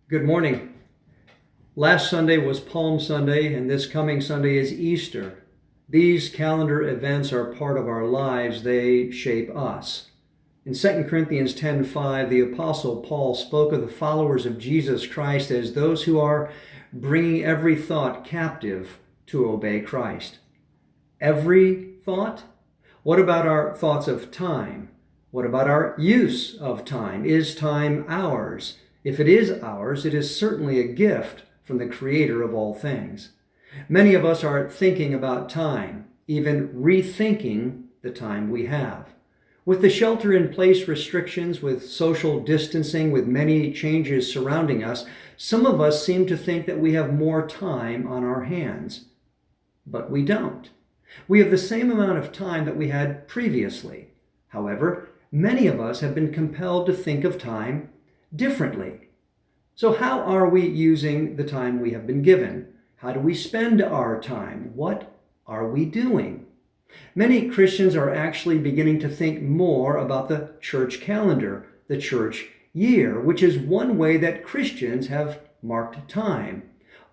Good morning. Last Sunday was Palm Sunday, and this coming Sunday is Easter. These calendar events are part of our lives. They shape us. In 2 Corinthians 10:5, the Apostle Paul spoke of the followers of Jesus Christ as those who are bringing every thought captive to obey Christ. Every thought? What about our thoughts of time? What about our use of time? Is time ours? If it is ours, it is certainly a gift from the Creator of all things. Many of us are thinking about time, even rethinking the time we have. With the shelter-in-place restrictions, with social distancing, with many changes surrounding us, some of us seem to think that we have more time on our hands. But we don't. We have the same amount of time that we had previously. However, many of us have been compelled to think of time differently. So how are we using the time we have been given? How do we spend our time? What are we doing? Many Christians are actually beginning to think more about the church calendar, the church year, which is one way that Christians have marked time.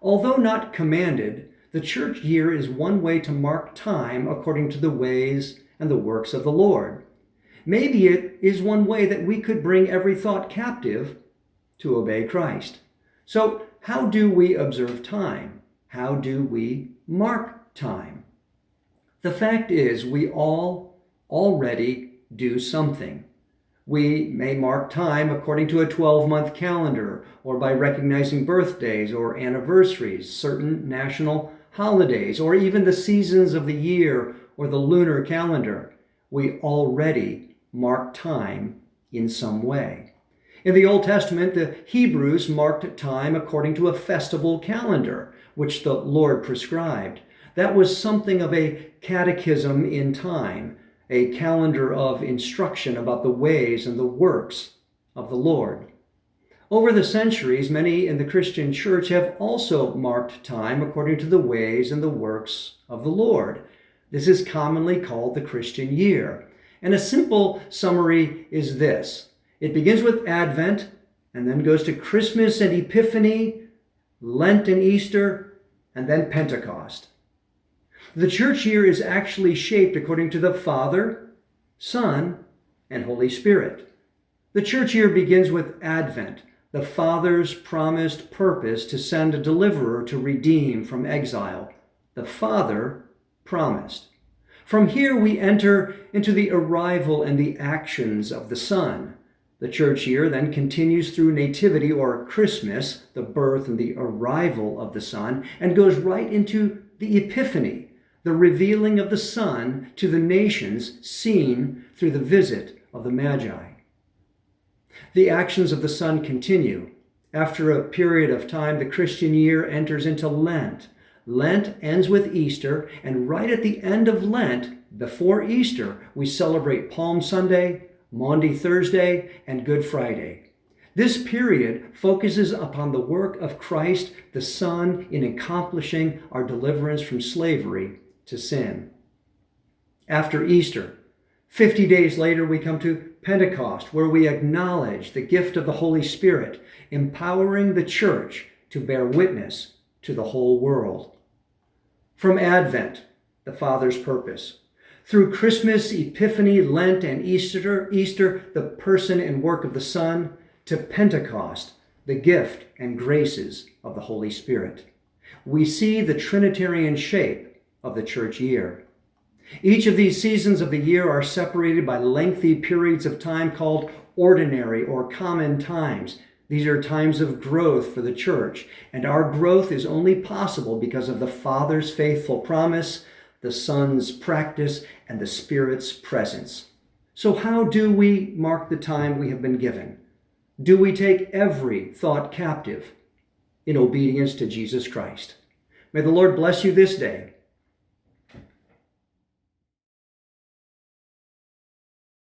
Although not commanded, the church year is one way to mark time according to the ways and the works of the Lord. Maybe it is one way that we could bring every thought captive to obey Christ. So, how do we observe time? How do we mark time? The fact is, we all already do something. We may mark time according to a 12-month calendar, or by recognizing birthdays or anniversaries, certain national holidays, or even the seasons of the year or the lunar calendar. We already mark time in some way. In the Old Testament, the Hebrews marked time according to a festival calendar, which the Lord prescribed. That was something of a catechism in time, a calendar of instruction about the ways and the works of the Lord. Over the centuries, many in the Christian church have also marked time according to the ways and the works of the Lord. This is commonly called the Christian year. And a simple summary is this. It begins with Advent and then goes to Christmas and Epiphany, Lent and Easter, and then Pentecost. The church year is actually shaped according to the Father, Son, and Holy Spirit. The church year begins with Advent, the Father's promised purpose to send a deliverer to redeem from exile. The Father promised. From here we enter into the arrival and the actions of the Son. The church year then continues through Nativity or Christmas, the birth and the arrival of the Son, and goes right into the Epiphany, the revealing of the Son to the nations seen through the visit of the Magi. The actions of the Son continue. After a period of time, the Christian year enters into Lent. Lent ends with Easter, and right at the end of Lent, before Easter, we celebrate Palm Sunday, Maundy Thursday, and Good Friday. This period focuses upon the work of Christ, the Son, in accomplishing our deliverance from slavery to sin. After Easter, 50 days later, we come to Pentecost, where we acknowledge the gift of the Holy Spirit, empowering the church to bear witness to the whole world. From Advent, the Father's purpose. Through Christmas, Epiphany, Lent, and Easter, the person and work of the Son, to Pentecost, the gift and graces of the Holy Spirit. We see the Trinitarian shape of the church year. Each of these seasons of the year are separated by lengthy periods of time called ordinary or common times. These are times of growth for the church, and our growth is only possible because of the Father's faithful promise, the Son's practice, and the Spirit's presence. So how do we mark the time we have been given? Do we take every thought captive in obedience to Jesus Christ? May the Lord bless you this day